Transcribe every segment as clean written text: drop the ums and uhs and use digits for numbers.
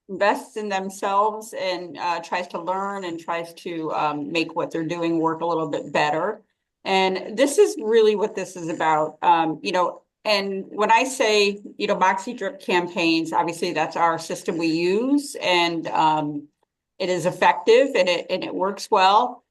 invests in themselves and tries to learn and tries to make what they're doing work a little bit better. And this is really what this is about. And when I say, MOXI drip campaigns, obviously that's our system we use, and it is effective and it works well.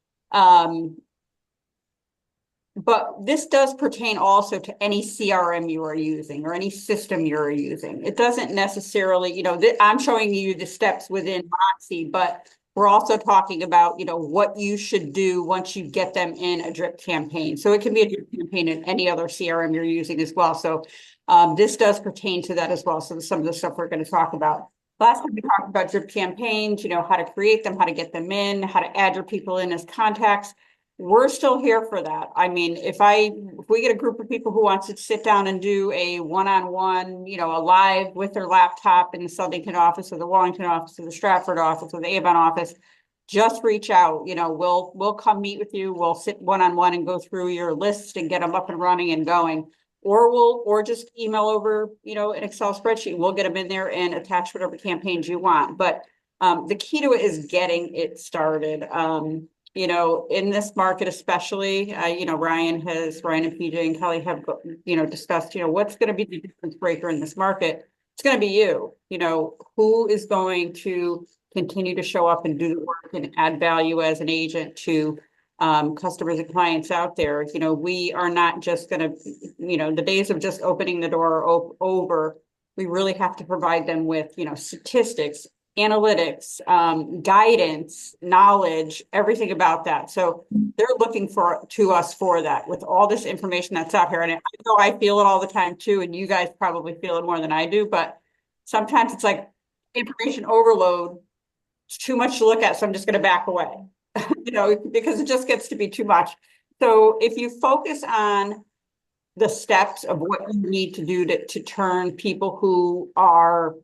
But this does pertain also to any CRM you are using or any system you're using. It doesn't necessarily, I'm showing you the steps within MOXI, but we're also talking about, what you should do once you get them in a drip campaign. So it can be a drip campaign in any other CRM you're using as well. So this does pertain to that as well. So some of the stuff we're going to talk about. Last time we talked about drip campaigns, how to create them, how to get them in, how to add your people in as contacts. We're still here for that. I mean, if we get a group of people who wants to sit down and do a one-on-one, a live with their laptop in the Southington office or the Wallington office or the Stratford office or the Avon office, just reach out. We'll come meet with you. We'll sit one-on-one and go through your list and get them up and running and going. Or just email over, an Excel spreadsheet. We'll get them in there and attach whatever campaigns you want. But the key to it is getting it started. In this market, especially, Ryan and PJ and Kelly have, discussed, what's going to be the difference breaker in this market. It's going to be you, who is going to continue to show up and do the work and add value as an agent to customers and clients out there. We are not just going to, the days of just opening the door over. We really have to provide them with, statistics, analytics, guidance, knowledge, everything about that. So they're looking to us for that with all this information that's out here. And I know I feel it all the time too, and you guys probably feel it more than I do, but sometimes it's like information overload. It's too much to look at, so I'm just going to back away, because it just gets to be too much. So if you focus on the steps of what you need to do to turn people who are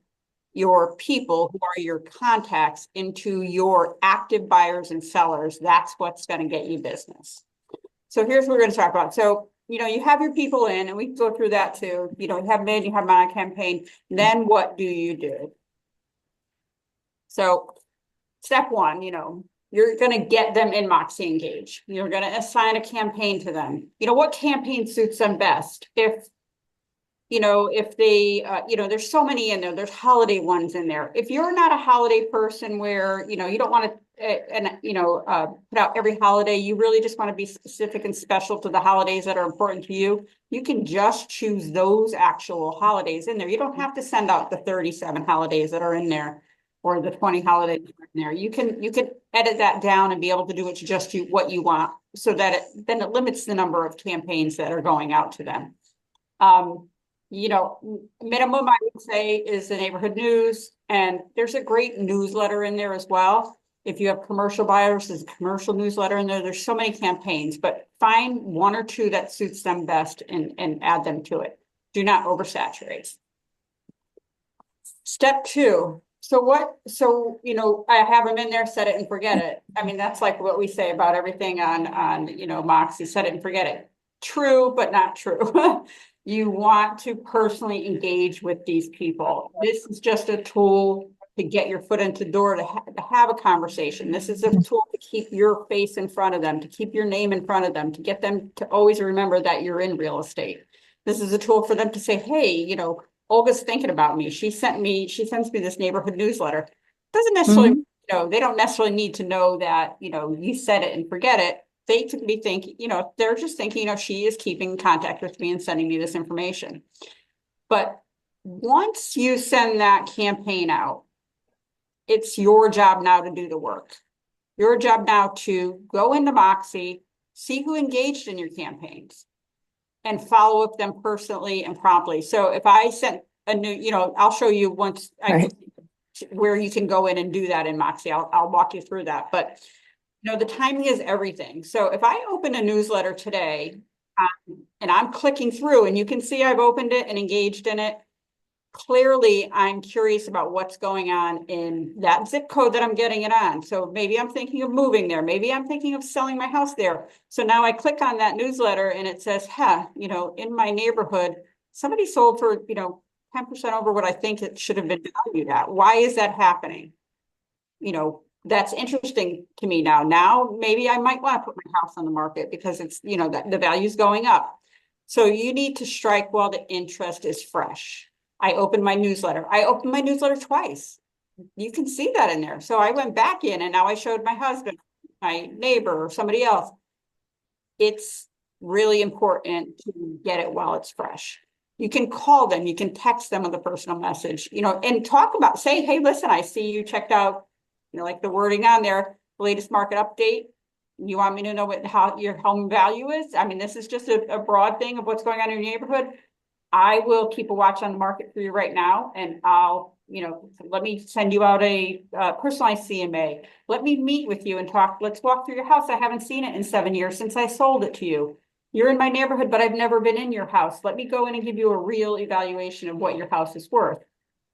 your people, who are your contacts, into your active buyers and sellers, that's what's going to get you business. So here's what we're going to talk about. So, you have your people in, and we can go through that too. You have them in, you have them on a campaign. Then what do you do? So step one, you're going to get them in MOXI Engage. You're going to assign a campaign to them. What campaign suits them best? If they, there's so many in there, there's holiday ones in there. If you're not a holiday person where, you don't want to, put out every holiday, you really just want to be specific and special to the holidays that are important to you, you can just choose those actual holidays in there. You don't have to send out the 37 holidays that are in there or the 20 holidays that are in there. You can edit that down and be able to do what you want, so that then it limits the number of campaigns that are going out to them. Minimum I would say is the neighborhood news, and there's a great newsletter in there as well. If you have commercial buyers, there's a commercial newsletter in there. There's so many campaigns, but find one or two that suits them best and add them to it. Do not oversaturate. Step two. I have them in there, set it and forget it. I mean, that's like what we say about everything on MOXI, set it and forget it. True, but not true. You want to personally engage with these people. This is just a tool to get your foot into the door, to have a conversation. This is a tool to keep your face in front of them, to keep your name in front of them, to get them to always remember that you're in real estate. This is a tool for them to say, hey, Olga's thinking about me. She sends me this neighborhood newsletter. Doesn't necessarily, they don't necessarily need to know that, you said it and forget it. They could be thinking, they're just thinking, she is keeping in contact with me and sending me this information. But once you send that campaign out, it's your job now to do the work. Your job now to go into MOXI, see who engaged in your campaigns, and follow up them personally and promptly. So if I sent a new, I'll show you once where you can go in and do that in MOXI. I'll walk you through that. But the timing is everything. So if I open a newsletter today and I'm clicking through, and you can see I've opened it and engaged in it, clearly I'm curious about what's going on in that zip code that I'm getting it on. So maybe I'm thinking of moving there. Maybe I'm thinking of selling my house there. So now I click on that newsletter and it says, in my neighborhood, somebody sold for, 10% over what I think it should have been valued at. Why is that happening? You know, that's interesting to me now. Now, maybe I might want to put my house on the market because it's, you know, that the value's going up. So you need to strike while the interest is fresh. I opened my newsletter. I opened my newsletter twice. You can see that in there. So I went back in and now I showed my husband, my neighbor, or somebody else. It's really important to get it while it's fresh. You can call them, you can text them with a personal message, you know, and talk about, say, hey, listen, I see you checked out, you know, like the wording on there, latest market update. You want me to know what how your home value is? I mean, this is just a broad thing of what's going on in your neighborhood. I will keep a watch on the market for you right now, and I'll, you know, let me send you out a personalized CMA. Let me meet with you and talk. Let's walk through your house. I haven't seen it in 7 years since I sold it to you. You're in my neighborhood, but I've never been in your house. Let me go in and give you a real evaluation of what your house is worth.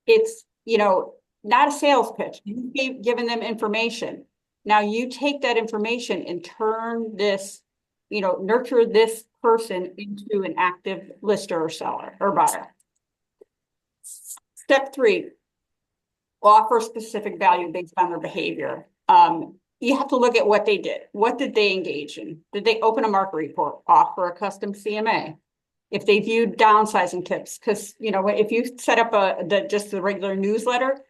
It's, you know, not a sales pitch. You've given them information. Now you take that information and turn this, you know, nurture this person into an active lister or seller or buyer. Step 3, offer specific value based on their behavior. You have to look at what they did. What did they engage in? Did they open a market report, offer a custom CMA? If they viewed downsizing tips, because, you know, if you set up just the regular newsletter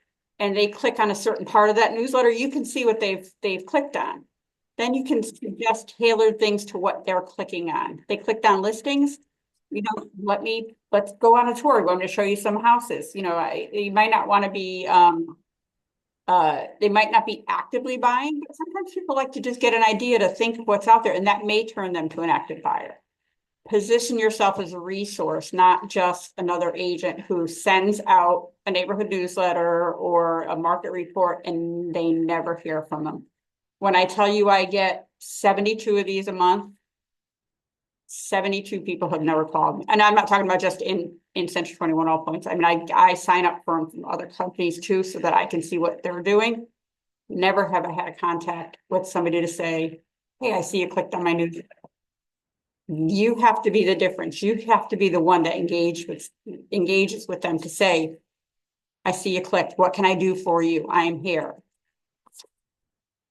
and they click on a certain part of that newsletter, you can see what they've clicked on. Then you can suggest tailored things to what they're clicking on. They clicked on listings, you know, let's go on a tour. I'm going to show you some houses. You know, you might not want to be, they might not be actively buying, but sometimes people like to just get an idea to think of what's out there, and that may turn them to an active buyer. Position yourself as a resource, not just another agent who sends out a neighborhood newsletter or a market report and they never hear from them. When I tell you I get 72 of these a month, 72 people have never called me. And I'm not talking about just in Century 21 All Points. I mean, I sign up for them from other companies too, so that I can see what they're doing. Never have I had a contact with somebody to say, hey, I see you clicked on my newsletter. You have to be the difference. You have to be the one that engages with them to say, I see you clicked. What can I do for you? I am here.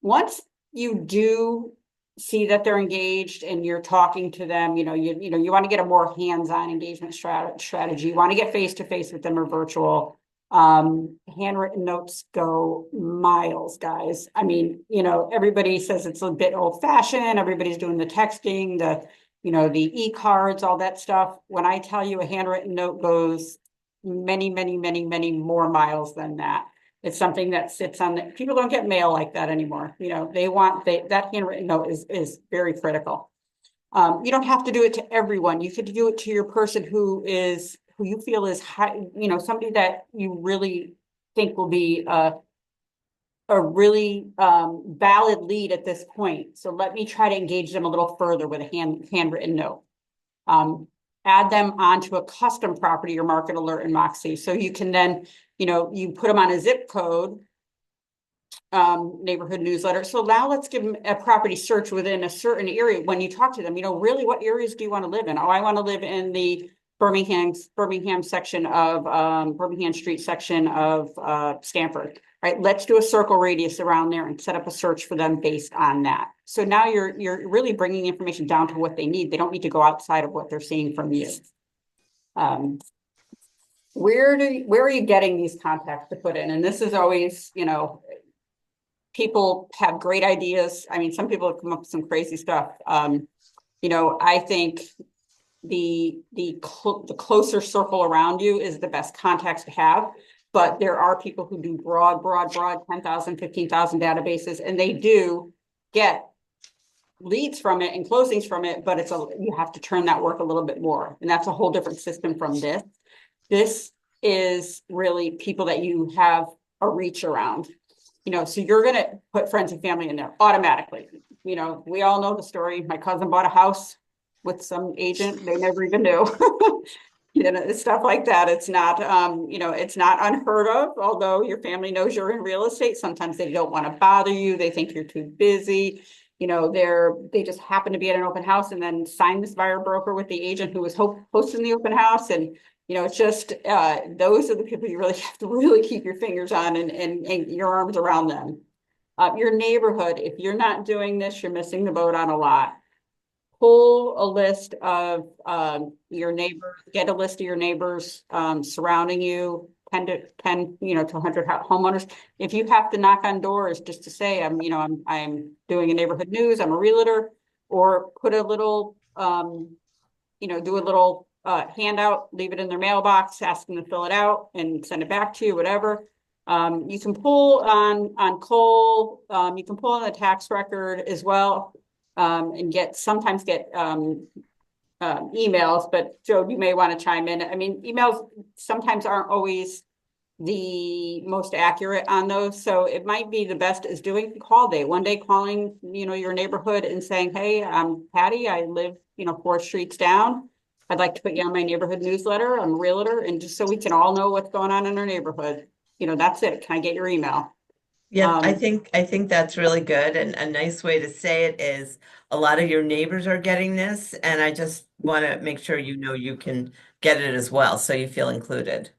Once you do see that they're engaged and you're talking to them, you want to get a more hands-on engagement strategy. You want to get face-to-face with them or virtual. Handwritten notes go miles, guys. I mean, everybody says it's a bit old-fashioned. Everybody's doing the texting, the e-cards, all that stuff. When I tell you a handwritten note goes many, many, many, many more miles than that. It's something that sits on people don't get mail like that anymore. That handwritten note is very critical. You don't have to do it to everyone. You could do it to your person who you feel is high, somebody that you really think will be a really valid lead at this point. So let me try to engage them a little further with a handwritten note. Add them onto a custom property or market alert in MOXI. So you can then, you put them on a zip code neighborhood newsletter. So now let's give them a property search within a certain area. When you talk to them, really what areas do you want to live in? Oh, I want to live in the Birmingham section of Birmingham Street section of Stanford. Right, let's do a circle radius around there and set up a search for them based on that. So now you're really bringing information down to what they need. They don't need to go outside of what they're seeing from you. Where are you getting these contacts to put in? And this is always, people have great ideas. I mean, some people have come up with some crazy stuff. I think the closer circle around you is the best contacts to have. But there are people who do broad 10,000, 15,000 databases, and they do get leads from it and closings from it, but you have to turn that work a little bit more. And that's a whole different system from this. This is really people that you have a reach around. So you're going to put friends and family in there automatically. We all know the story. My cousin bought a house with some agent they never even knew. Stuff like that. It's not, it's not unheard of, although your family knows you're in real estate. Sometimes they don't want to bother you. They think you're too busy. They just happen to be at an open house and then sign this buyer broker with the agent who was hosting the open house. And, It's just, those are the people you really have to really keep your fingers on and your arms around them. Your neighborhood, if you're not doing this, you're missing the boat on a lot. Pull a list of your neighbors, get a list of your neighbors surrounding you, 10 to 100 homeowners. If you have to knock on doors just to say, I'm doing a neighborhood news, I'm a realtor, or put a little, do a little handout, leave it in their mailbox, ask them to fill it out and send it back to you, whatever. You can pull on Cole, you can pull on the tax record as well, and sometimes get emails, but Joe, you may want to chime in. I mean, emails sometimes aren't always the most accurate on those. So it might be the best is doing a call day, one day calling, your neighborhood and saying, hey, I'm Patty. I live, 4 streets down. I'd like to put you on my neighborhood newsletter. I'm a realtor. And just so we can all know what's going on in our neighborhood, that's it. Can I get your email? Yeah, I think that's really good. And a nice way to say it is a lot of your neighbors are getting this, and I just want to make sure you know you can get it as well, so you feel included.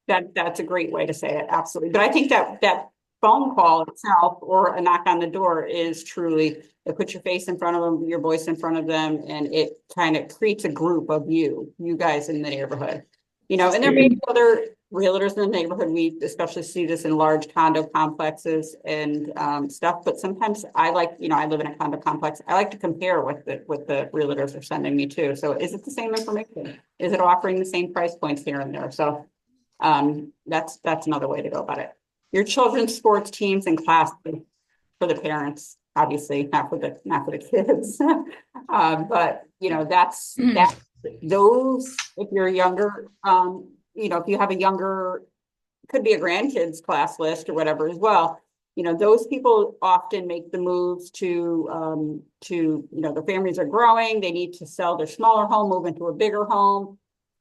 That's a great way to say it. Absolutely. But I think that phone call itself or a knock on the door is truly, it puts your face in front of them, your voice in front of them, and it kind of creates a group of you guys in the neighborhood. And there may be other realtors in the neighborhood. We especially see this in large condo complexes and stuff. But sometimes I like, I live in a condo complex. I like to compare what the realtors are sending me too. So is it the same information? Is it offering the same price points here and there? So that's another way to go about it. Your children's sports teams and classes for the parents, obviously, not for the kids. But that's Mm. that those, if you're younger, if you have a younger, could be a grandkids class list or whatever as well. Those people often make the moves to their families are growing, they need to sell their smaller home, move into a bigger home,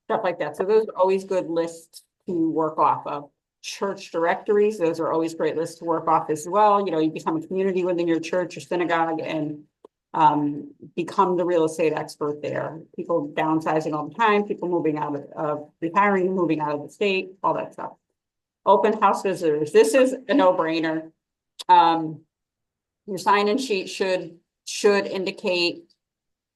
stuff like that. So those are always good lists to work off of. Church directories, those are always great lists to work off as well. You become a community within your church or synagogue and become the real estate expert there. People downsizing all the time, people moving out of retiring, moving out of the state, all that stuff. Open house visitors. This is a no-brainer. Your sign-in sheet should indicate,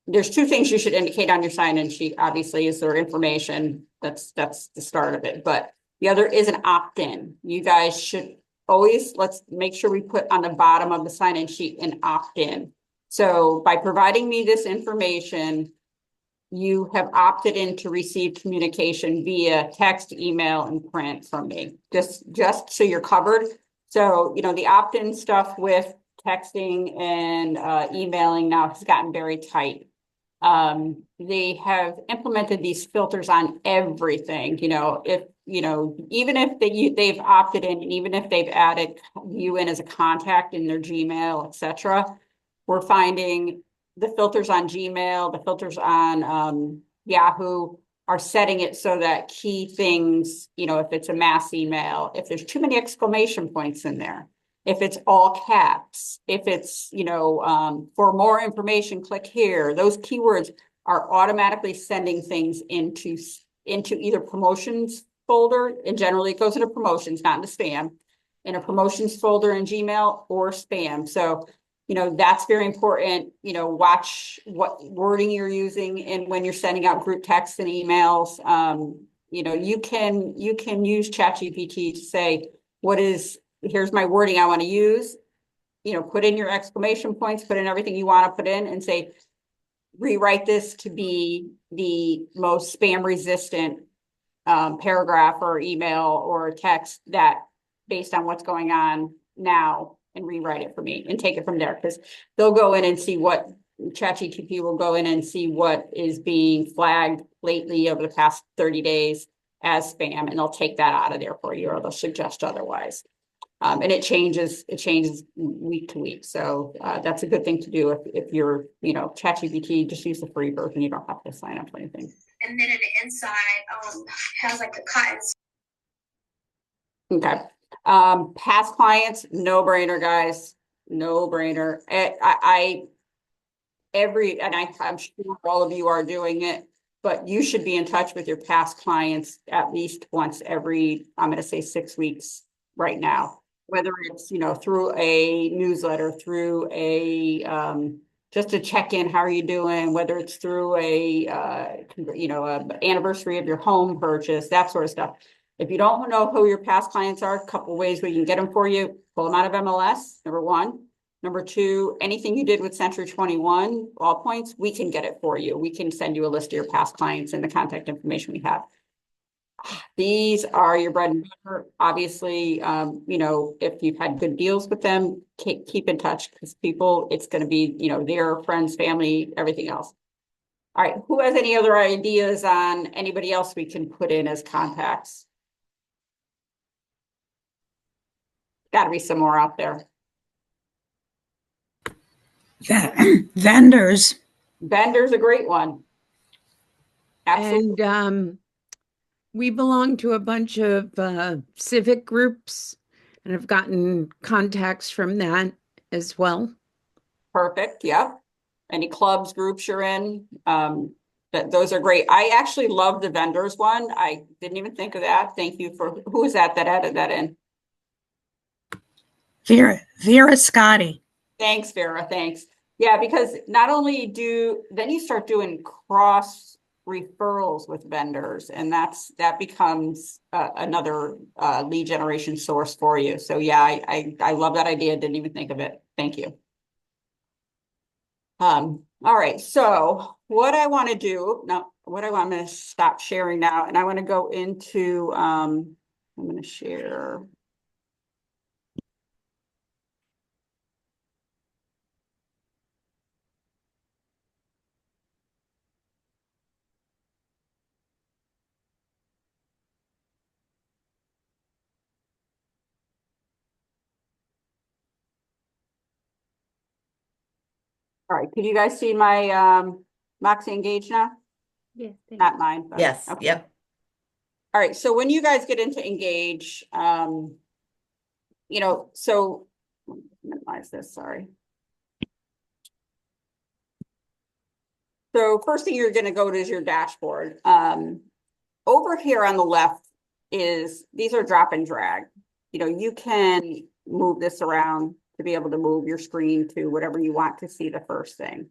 there's 2 things you should indicate on your sign-in sheet, obviously, is their information. That's the start of it. But the other is an opt-in. You guys should always, let's make sure we put on the bottom of the sign-in sheet an opt-in. So by providing me this information, you have opted in to receive communication via text, email, and print from me, just so you're covered. So, the opt-in stuff with texting and emailing now has gotten very tight. They have implemented these filters on everything, even if they've opted in, and even if they've added you in as a contact in their Gmail, etc., we're finding the filters on Gmail, the filters on Yahoo are setting it so that key things, if it's a mass email, if there's too many exclamation points in there, if it's all caps, if it's, for more information, click here, those keywords are automatically sending things into either promotions folder, and generally it goes into promotions, not into spam, in a promotions folder in Gmail or spam. So that's very important. Watch what wording you're using and when you're sending out group texts and emails. You can use ChatGPT to say, here's my wording I want to use. Put in your exclamation points, put in everything you want to put in and say, rewrite this to be the most spam resistant paragraph or email or text that based on what's going on now, and rewrite it for me and take it from there, because they'll go in and see what ChatGPT will go in and see what is being flagged lately over the past 30 days as spam, and they'll take that out of there for you, or they'll suggest otherwise. And it changes week to week. So that's a good thing to do if you're, ChatGPT, just use the free version. You don't have to sign up for anything. And then in the inside, has like the cotton. Okay. Past clients, no brainer, guys, no brainer. I'm sure all of you are doing it, but you should be in touch with your past clients at least once every, I'm going to say 6 weeks right now, whether it's, through a newsletter, through a, just to check in, how are you doing? Whether it's through a anniversary of your home purchase, that sort of stuff. If you don't know who your past clients are, a couple of ways we can get them for you. Pull them out of MLS, number one. Number two, anything you did with Century 21, all points, we can get it for you. We can send you a list of your past clients and the contact information we have. These are your bread and butter. Obviously, if you've had good deals with them, keep in touch, because people, it's going to be, their friends, family, everything else. All right. Who has any other ideas on anybody else we can put in as contacts? Got to be some more out there. Vendors. Vendor's a great one. Absolutely. And we belong to a bunch of civic groups and have gotten contacts from that as well. Perfect. Yep. Any clubs, groups you're in? Those are great. I actually love the vendors one. I didn't even think of that. Thank you for, who is that added that in? Vera Scotti. Thanks, Vera. Thanks. Yeah, because not only then you start doing cross referrals with vendors, and that becomes another lead generation source for you. So yeah, I love that idea. Didn't even think of it. Thank you. All right. So what I want to do now, I'm going to stop sharing now, and I want to go into, I'm going to share. All right, could you guys see my MOXI Engage now? Yes. Not mine, but Yes, okay. yep. All right, so when you guys get into Engage, so minimize this, sorry. So first thing you're going to go to is your dashboard. Over here on the left these are drop and drag. You can move this around to be able to move your screen to whatever you want to see the first thing.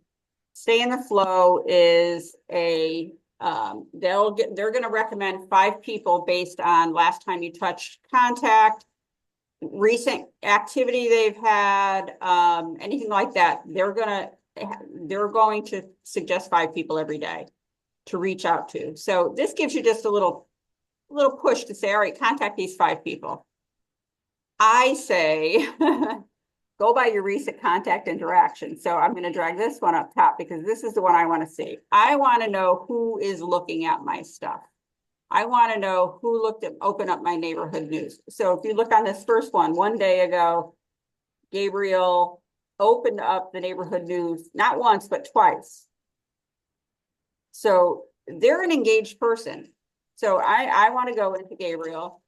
Stay in the flow is they're going to recommend 5 people based on last time you touched contact, recent activity they've had, anything like that. They're going to suggest 5 people every day to reach out to. So this gives you just a little push to say, all right, contact these 5 people. I say, go by your recent contact interaction. So I'm going to drag this one up top because this is the one I want to see. I want to know who is looking at my stuff. I want to know who opened up my neighborhood news. So if you look on this first one day ago, Gabriel opened up the neighborhood news, not once, but twice. So they're an engaged person. So I want to go into Gabriel.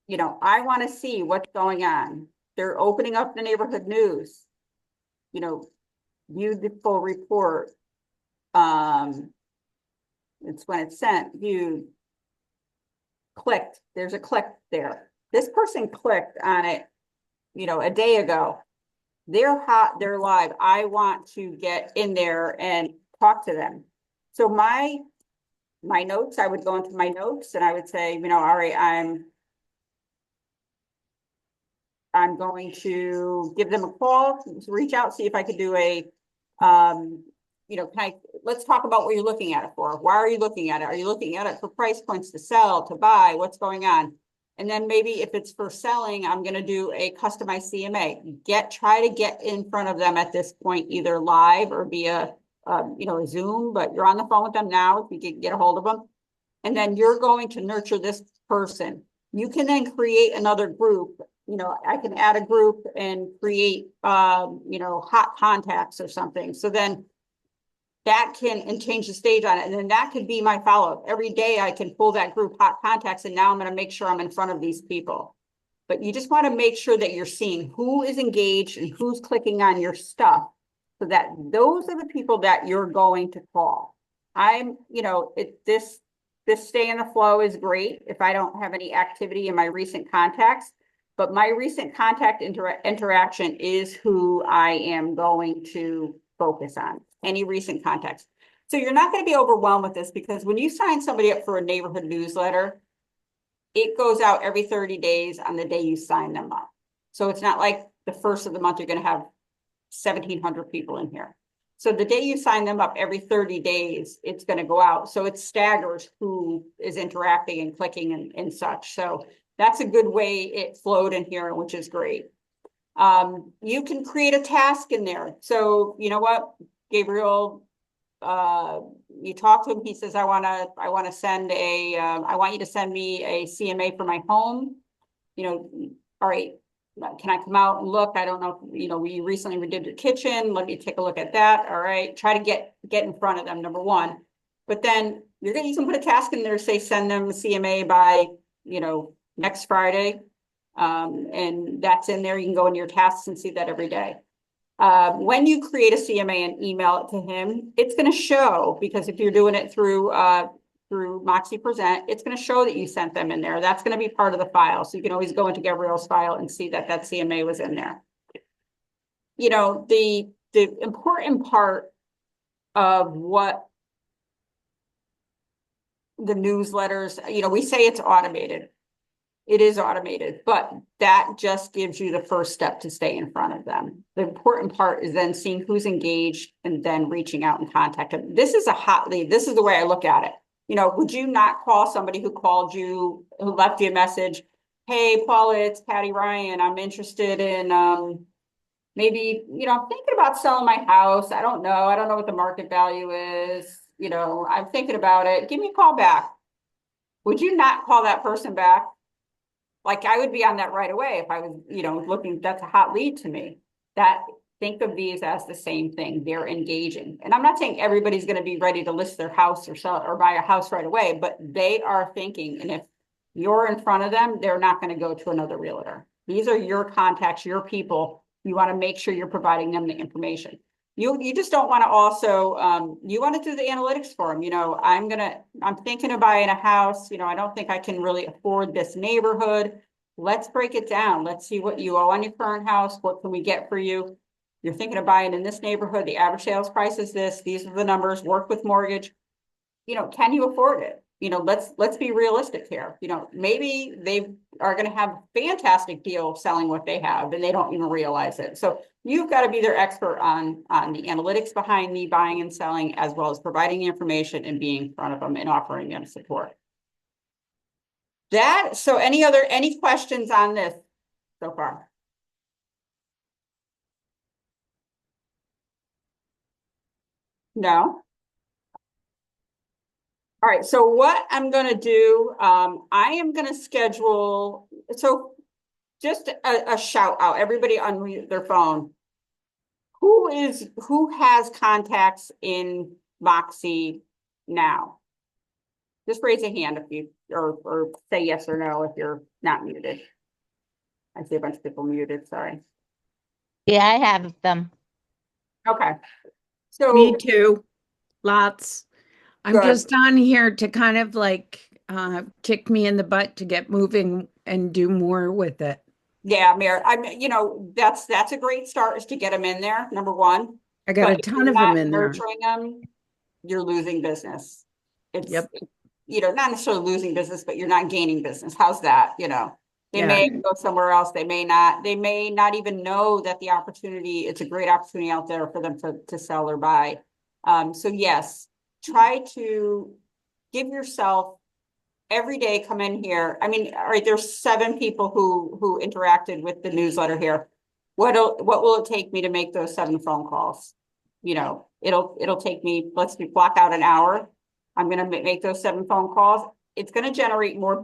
I want to see what's going on. They're opening up the neighborhood news. View the full report. It's when it's sent, viewed, clicked. There's a click there. This person clicked on it, a day ago. They're hot, they're live. I want to get in there and talk to them. So my notes, I would go into my notes and I would say, all right, I'm going to give them a call, reach out, see if I could do a, let's talk about what you're looking at it for. Why are you looking at it? Are you looking at it for price points, to sell, to buy? What's going on? And then maybe if it's for selling, I'm going to do a customized CMA. Try to get in front of them at this point, either live or via, a Zoom, but you're on the phone with them now if you can get a hold of them. And then you're going to nurture this person. You can then create another group. I can add a group and create, hot contacts or something. So then that and change the stage on it. And then that could be my follow-up. Every day I can pull that group hot contacts, and now I'm going to make sure I'm in front of these people. But you just want to make sure that you're seeing who is engaged and who's clicking on your stuff. So that those are the people that you're going to call. This stay in the flow is great if I don't have any activity in my recent contacts, but my recent contact interaction is who I am going to focus on, any recent contacts. So you're not going to be overwhelmed with this, because when you sign somebody up for a neighborhood newsletter, it goes out every 30 days on the day you sign them up. So it's not like the first of the month you're going to have 1,700 people in here. So the day you sign them up, every 30 days, it's going to go out. So it staggers who is interacting and clicking and such. So that's a good way it flowed in here, which is great. You can create a task in there. So you know what, Gabriel, you talk to him, he says, I want to send I want you to send me a CMA for my home. All right, can I come out and look? I don't know, we recently redid the kitchen. Let me take a look at that. All right, try to get in front of them, number one. But then you can put a task in there, say, send them a CMA by, next Friday. And that's in there. You can go into your tasks and see that every day. When you create a CMA and email it to him, it's going to show, because if you're doing it through MOXI Present, it's going to show that you sent them in there. That's going to be part of the file. So you can always go into Gabrielle's file and see that CMA was in there. The important part of what the newsletters, we say it's automated. It is automated, but that just gives you the first step to stay in front of them. The important part is then seeing who's engaged and then reaching out and contacting them. This is a hot lead. This is the way I look at it. Would you not call somebody who called you, who left you a message? Hey, Paula, it's Patty Ryan. I'm interested in maybe, I'm thinking about selling my house. I don't know. I don't know what the market value is. I'm thinking about it. Give me a call back. Would you not call that person back? Like, I would be on that right away if I was, looking, that's a hot lead to me. Think of these as the same thing. They're engaging. And I'm not saying everybody's going to be ready to list their house or sell or buy a house right away, but they are thinking. And if you're in front of them, they're not going to go to another realtor. These are your contacts, your people. You want to make sure you're providing them the information. You just don't want to also, you want to do the analytics for them. I'm thinking of buying a house. I don't think I can really afford this neighborhood. Let's break it down. Let's see what you owe on your current house. What can we get for you? You're thinking of buying in this neighborhood. The average sales price is this. These are the numbers. Work with mortgage. Can you afford it? Let's be realistic here. Maybe they are going to have a fantastic deal selling what they have and they don't even realize it. So you've got to be their expert on the analytics behind the buying and selling, as well as providing the information and being in front of them and offering them support. So any questions on this so far? No? All right, so what I'm going to do, I am going to schedule, so just a shout out, everybody unmute their phone. Who has contacts in MOXI now? Just raise a hand if you, or say yes or no if you're not muted. I see a bunch of people muted, sorry. Yeah, I have them. Okay. So Me too. Lots. I'm Good. just on here to kind of kick me in the butt to get moving and do more with it. yeah, Mayor, that's a great start, is to get them in there, number one. I got But a if ton you're of them not in there. nurturing them, you're losing business. Yep. Not necessarily losing business, but you're not gaining business. How's that? They Yeah. may go somewhere else. They may not even know that it's a great opportunity out there for them to sell or buy. So yes, try to give yourself every day, come in here. I mean, all right, there's 7 people who interacted with the newsletter here. What will it take me to make those 7 phone calls? It'll take me, block out an hour. I'm going to make those 7 phone calls. It's going to generate more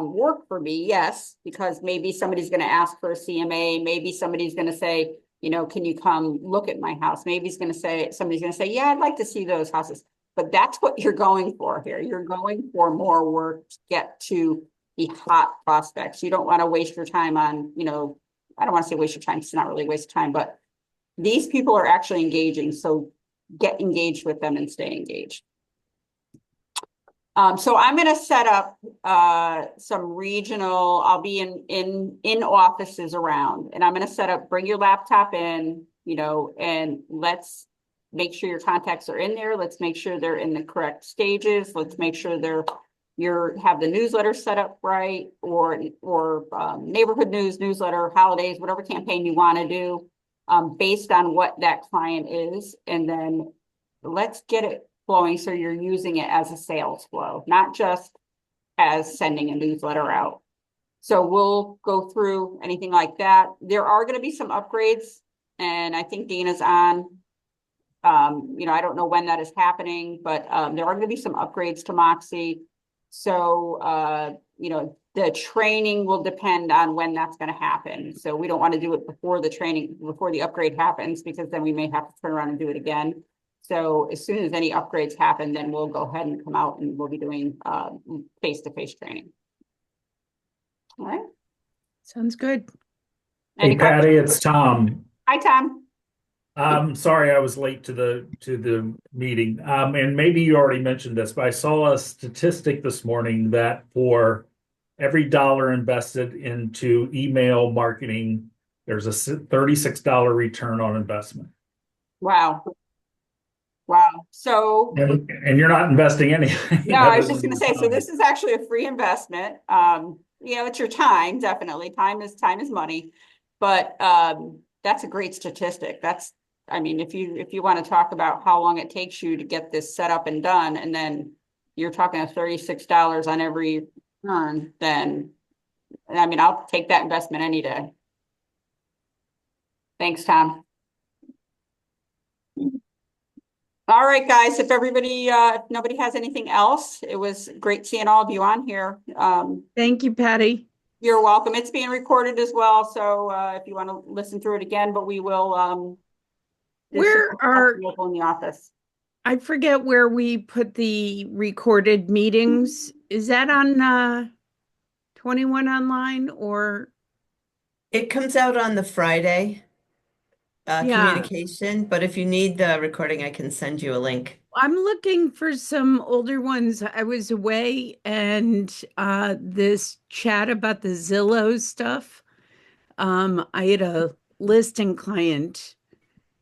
work for me, yes, because maybe somebody's going to ask for a CMA. Maybe somebody's going to say, can you come look at my house? Maybe somebody's going to say, yeah, I'd like to see those houses. But that's what you're going for here. You're going for more work to get to the hot prospects. You don't want to waste your time on, I don't want to say waste your time. It's not really a waste of time, but these people are actually engaging, so get engaged with them and stay engaged. So I'm going to set up some regional, I'll be in offices around, and I'm going to set up, bring your laptop in, you know, and let's make sure your contacts are in there. Let's make sure they're in the correct stages. Let's make sure have the newsletter set up right, or neighborhood news, newsletter, holidays, whatever campaign you want to do, based on what that client is. And then let's get it flowing so you're using it as a sales flow, not just as sending a newsletter out. So we'll go through anything like that. There are going to be some upgrades, and I think Dina's on. You know, I don't know when that is happening, but there are going to be some upgrades to MOXI. So, you know, the training will depend on when that's going to happen. So we don't want to do it before the upgrade happens, because then we may have to turn around and do it again. So as soon as any upgrades happen, then we'll go ahead and come out and we'll be doing face-to-face training. All right. Sounds good. Any Hey Patty, questions? it's Tom. Hi, Tom. Sorry I was late to the meeting. And maybe you already mentioned this, but I saw a statistic this morning that for every dollar invested into email marketing, there's a $36 return on investment. Wow. Wow. So And you're not investing anything. no, I was other just than going to your say, so time. this is actually a free investment. You know, it's your time, definitely. Time is money, but that's a great statistic. I mean, if you want to talk about how long it takes you to get this set up and done, and then you're talking $36 on every earn, then I mean, I'll take that investment any day. Thanks, Tom. All right, guys, if nobody has anything else, it was great seeing all of you on here. Thank you, Patty. You're welcome. It's being recorded as well, so if you want to listen through it again, but we will Where are, local in the office. I forget where we put the recorded meetings. Is that on 21 online or? It comes out on the Friday Yeah. communication, but if you need the recording, I can send you a link. I'm looking for some older ones. I was away, and this chat about the Zillow stuff. I had a listing client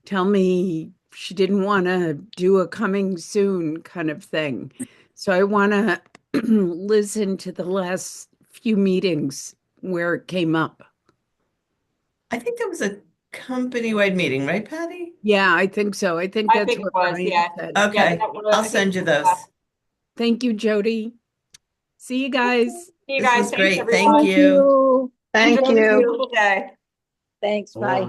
tell me she didn't want to do a coming soon kind of thing. So I want to listen to the last few meetings where it came up. I think that was a company-wide meeting, right, Patty? Yeah, I think so. I think I that's think it what was, Brian yeah. said. Okay, Yeah, that was- I I'll think send you it was those. Thank you, Jody. See you guys. See you This guys. was Thanks, great. everyone. Thank you. Enjoy Thank the you. beautiful day. Thanks, bye.